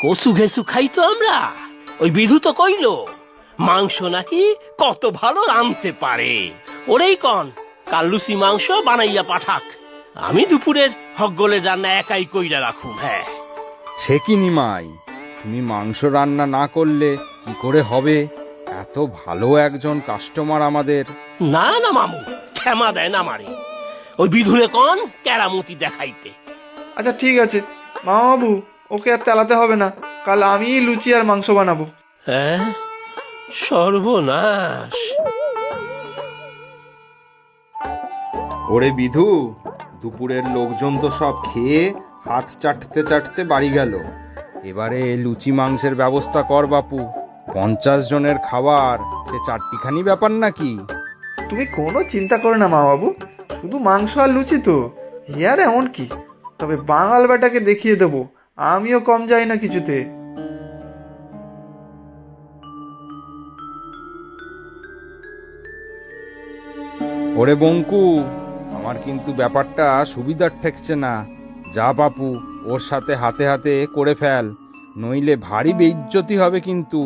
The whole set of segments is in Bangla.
কচু ঘেসু খাই তো আমরা। ওই বিধু তো কইলো মাংস নাকি কত ভালো রাঁধতে পারে। ওরেই কন কাল লুচি মাংস বানাইয়া পাঠাক, আমি দুপুরের হগগোলের রান্না একাই কইরা রাখুম। হ্যাঁ, সে কি নিমাই, তুমি মাংস রান্না না করলে কি করে হবে? এত ভালো একজন কাস্টমার আমাদের। না না মামু, ক্ষমা দেয় না মারে। ওই বিধুরে কন কেরামতি দেখাইতে। আচ্ছা ঠিক আছে মামাবাবু, ওকে আর তেলাতে হবে না, কাল আমিই লুচি আর মাংস বানাবো। হ্যাঁ, সর্বনাশ। ওরে বিধু, দুপুরের লোকজন তো সব খেয়ে হাত চাটতে চাটতে বাড়ি গেল। এবারে লুচি মাংসের ব্যবস্থা কর বাপু। 50 জনের খাবার সে চারটিখানি ব্যাপার নাকি? তুমি কোনো চিন্তা করো না মামাবাবু, শুধু মাংস আর লুচি তো, এ আর এমন কি। তবে বাঙাল বেটাকে দেখিয়ে দেবো আমিও কম যাই না কিছুতে। ওরে বঙ্কু, আমার কিন্তু ব্যাপারটা সুবিধার ঠেকছে না। যা বাপু, ওর সাথে হাতে হাতে করে ফেল, নইলে ভারী বেইজ্জতি হবে কিন্তু।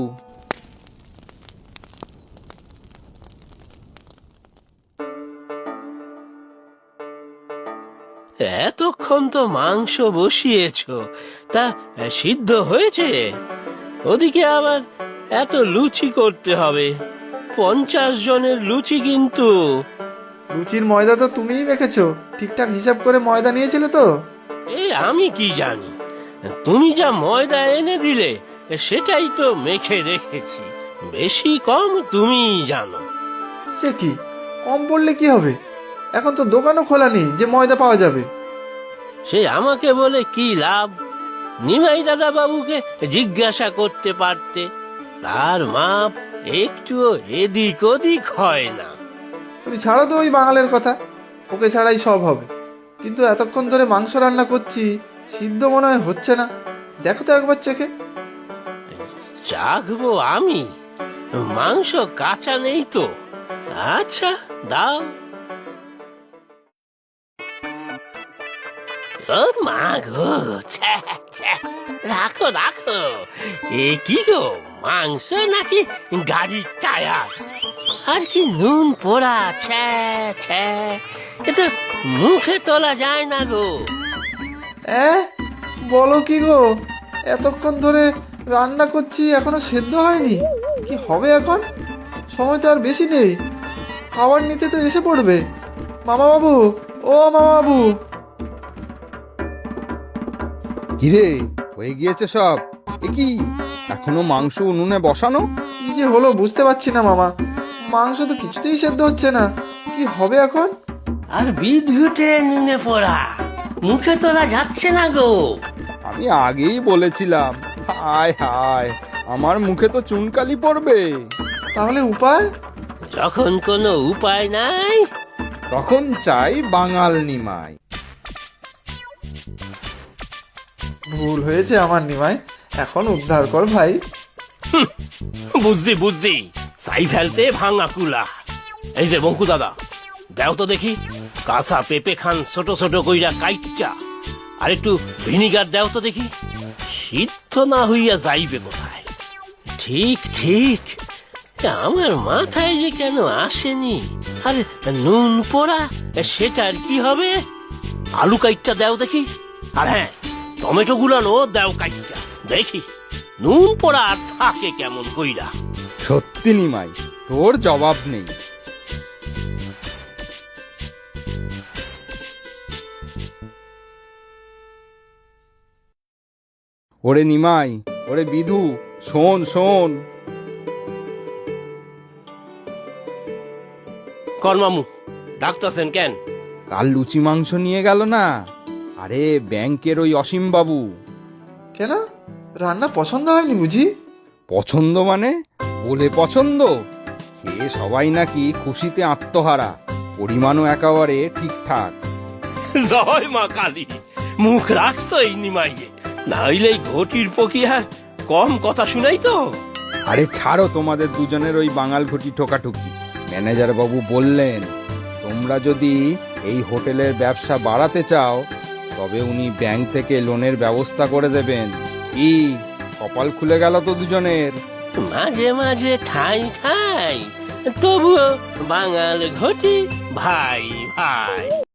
এতক্ষণ তো মাংস বসিয়েছো, তা সিদ্ধ হয়েছে? ওদিকে আবার এত লুচি করতে হবে, 50 জনের লুচি কিন্তু। লুচির ময়দা তো তুমিই মেখেছো, ঠিকঠাক হিসাব করে ময়দা নিয়েছিলে তো? এই আমি কি জানি, তুমি যা ময়দা এনে দিলে সেটাই তো মেখে রেখেছি, বেশি কম তুমিই জানো। সে কি, কম পড়লে কি হবে? এখন তো দোকানও খোলা নেই যে ময়দা পাওয়া যাবে। সে আমাকে বলে কি লাভ? নিমাই দাদা বাবুকে জিজ্ঞাসা করতে পারতে, তার মাপ একটুও এদিক ওদিক হয় না। তুমি ছাড়ো তো ওই বাঙালের কথা, ওকে ছাড়াই সব হবে। কিন্তু এতক্ষণ ধরে মাংস রান্না করছি, সিদ্ধ মনে হয় হচ্ছে না। দেখো তো একবার চেখে। চাখবো আমি? মাংস কাঁচা নেই তো। আচ্ছা দাও। ও মা গো, ছ্যা, ছ্যা। রাখো রাখো। এ কি গো, মাংস নাকি গাড়ির টায়ার? আর কি নুন পোড়া, ছ্যা ছ্যা। এ তো মুখে তোলা যায় না গো। বলো কি গো, এতক্ষণ ধরে রান্না করছি এখনো সেদ্ধ হয়নি? কি হবে এখন? সময় তো আর বেশি নেই, খাবার নিতে তো এসে পড়বে। মামা বাবু, ও মামা বাবু। কিরে, হয়ে গিয়েছে সব? এ কি, এখনো মাংস উনুনে বসানো? কি যে হলো বুঝতে পারছি না মামা, মাংস তো কিছুতেই সেদ্ধ হচ্ছে না। কি হবে এখন? আর বিদ্যুটে নুনে পড়া, মুখে তোলা যাচ্ছে না গো। আমি আগেই বলেছিলাম, হায় হায়, আমার মুখে তো চুনকালি পড়বে। তাহলে উপায়? যখন কোনো উপায় নাই, তখন চাই বাঙাল নিমাই। ভুল হয়েছে আমার নিমাই, এখন উদ্ধার কর ভাই। বুঝছি বুঝছি, সাই ফেলতে ভাঙা কুলা। এই যে বঙ্কু দাদা, দেও তো দেখি কাঁচা পেঁপে খান ছোট ছোট কইরা কাইটটা, আর একটু ভিনিগার দেও তো দেখি। সিদ্ধ না হইয়া যাইবে কোথায়? ঠিক ঠিক, আমার মাথায় যে কেন আসেনি। আরে নুন পোড়া, সেটার কি হবে? আলু কাইটটা দেও দেখি। আর হ্যাঁ, টমেটো গুলানো দেও কাইটটা দেখি। নুন পোড়া আর থাকে কেমন কইরা? সত্যি নিমাই, তোর জবাব নেই। ওরে নিমাই, ওরে বিধু, শোন শোন। কর্মামু ডাকতাছেন কেন? কাল লুচি মাংস নিয়ে গেল না? আরে ব্যাংকের ওই অসীম বাবু। কেন, রান্না পছন্দ হয়নি বুঝি? পছন্দ মানে বলে পছন্দ? খেয়ে সবাই নাকি খুশিতে আত্মহারা, পরিমাণও একেবারে ঠিকঠাক। জয় মা কালী, মুখ রাখছো এই নিমাইয়ে, না হইলে এই ঘটির পকিয়ার কম কথা শুনাই তো। আরে ছাড়ো তোমাদের দুজনের ওই বাঙাল ঘটি ঠোকাঠুকি। ম্যানেজার বাবু বললেন, তোমরা যদি এই হোটেলের ব্যবসা বাড়াতে চাও তবে উনি ব্যাংক থেকে লোনের ব্যবস্থা করে দেবেন। কি কপাল খুলে গেল তো দুজনের। মাঝে মাঝে ঠাই ঠাই, তবুও বাঙাল ঘটি ভাই ভাই।